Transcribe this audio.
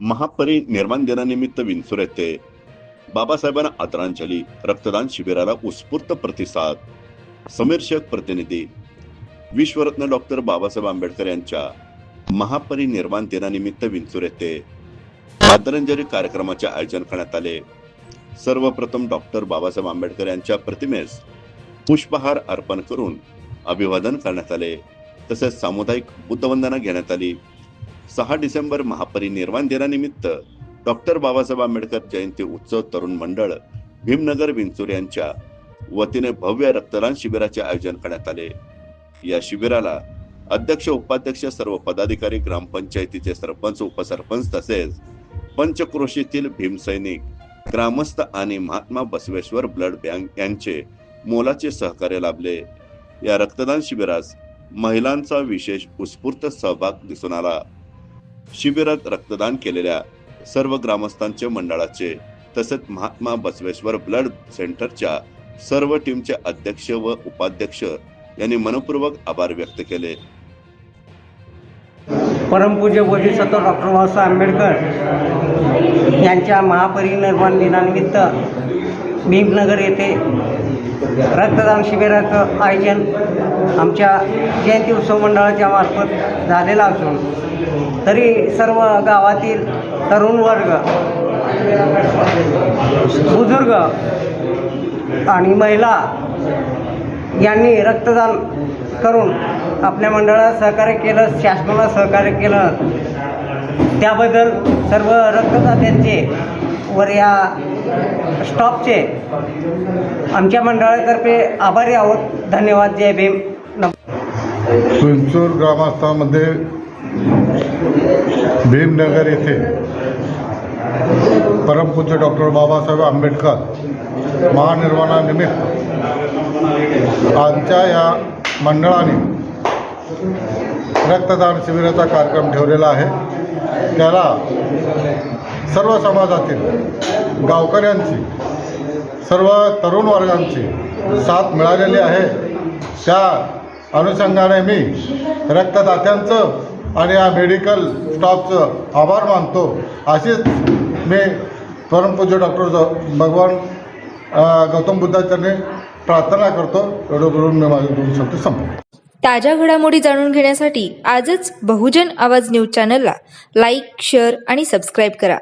महापरिनिर्वाण दिनानिमित्त विंचूर येथे बाबासाहेबांना आदरांजली रक्तदान शिबिराला उत्स्फूर्त प्रतिसाद। समीर शेख प्रतिनिधी। विश्वरत्न डॉक्टर बाबासाहेब आंबेडकर यांच्या महापरिनिर्वाण दिनानिमित्त विंचूर येथे आदरांजली कार्यक्रमाचे आयोजन करण्यात आले। सर्वप्रथम डॉक्टर बाबासाहेब आंबेडकर यांच्या प्रतिमेस पुष्पहार अर्पण करून अभिवादन करण्यात आले। तसेच सामुदायिक बुद्धवंदना घेण्यात आली। 6 डिसेंबर महापरिनिर्वाण दिनानिमित्त डॉक्टर बाबासाहेब आंबेडकर जयंती उत्सव तरुण मंडळ भीमनगर विंचूर यांच्या वतीने भव्य रक्तदान शिबिराचे आयोजन करण्यात आले। या शिबिराला अध्यक्ष उपाध्यक्ष सर्व पदाधिकारी ग्रामपंचायतीचे सरपंच उपसरपंच तसेच पंचक्रोशीतील भीमसैनिक ग्रामस्थ आणि महात्मा बसवेश्वर ब्लड बँक यांचे मोलाचे सहकार्य लाभले। या रक्तदान शिबिरास महिलांचा विशेष उत्स्फूर्त सहभाग दिसून आला। शिबिरात रक्तदान केलेल्या सर्व ग्रामस्थांचे मंडळाचे तसेच महात्मा बसवेश्वर ब्लड सेंटरच्या सर्व टीमचे अध्यक्ष व उपाध्यक्ष यांनी मनपूर्वक आभार व्यक्त केले। परमपूज्य बोधिसत्व डॉक्टर बाबासाहेब आंबेडकर यांच्या महापरिनिर्वाण दिनानिमित्त भीमनगर येथे रक्तदान शिबिराचं आयोजन आमच्या जयंती उत्सव मंडळाच्या मार्फत झालेलं असून तरी सर्व गावातील तरुण वर्ग बुजुर्ग आणि महिला यांनी रक्तदान करून आपल्या मंडळाला सहकार्य केलं, शासनाला सहकार्य केलं। त्याबद्दल सर्व रक्तदात्यांचे वर या स्टॉपचे आमच्या मंडळातर्फे आभारी आहोत। धन्यवाद। जय भीम। विंचूर ग्रामस्थांमध्ये भीमनगर येथे परमपूज्य डॉक्टर बाबासाहेब आंबेडकर महानिर्वाणानिमित्त आमच्या या मंडळाने रक्तदान शिबिराचा कार्यक्रम ठेवलेला आहे। त्याला सर्व समाजातील गावकऱ्यांची सर्व तरुण वर्गांची साथ मिळालेली आहे। त्या अनुषंगाने मी रक्तदात्यांचं आणि या मेडिकल स्टाफचं आभार मानतो। अशीच मी परमपूज्य डॉक्टर भगवान गौतम बुद्धांनी प्रार्थना करतो। एवढं बोलून मी माझे 2 शब्द संपवतो। ताज्या घडामोडी जाणून घेण्यासाठी आजच बहुजन आवाज न्यूज चॅनलला लाईक, शेअर आणि सबस्क्राईब करा।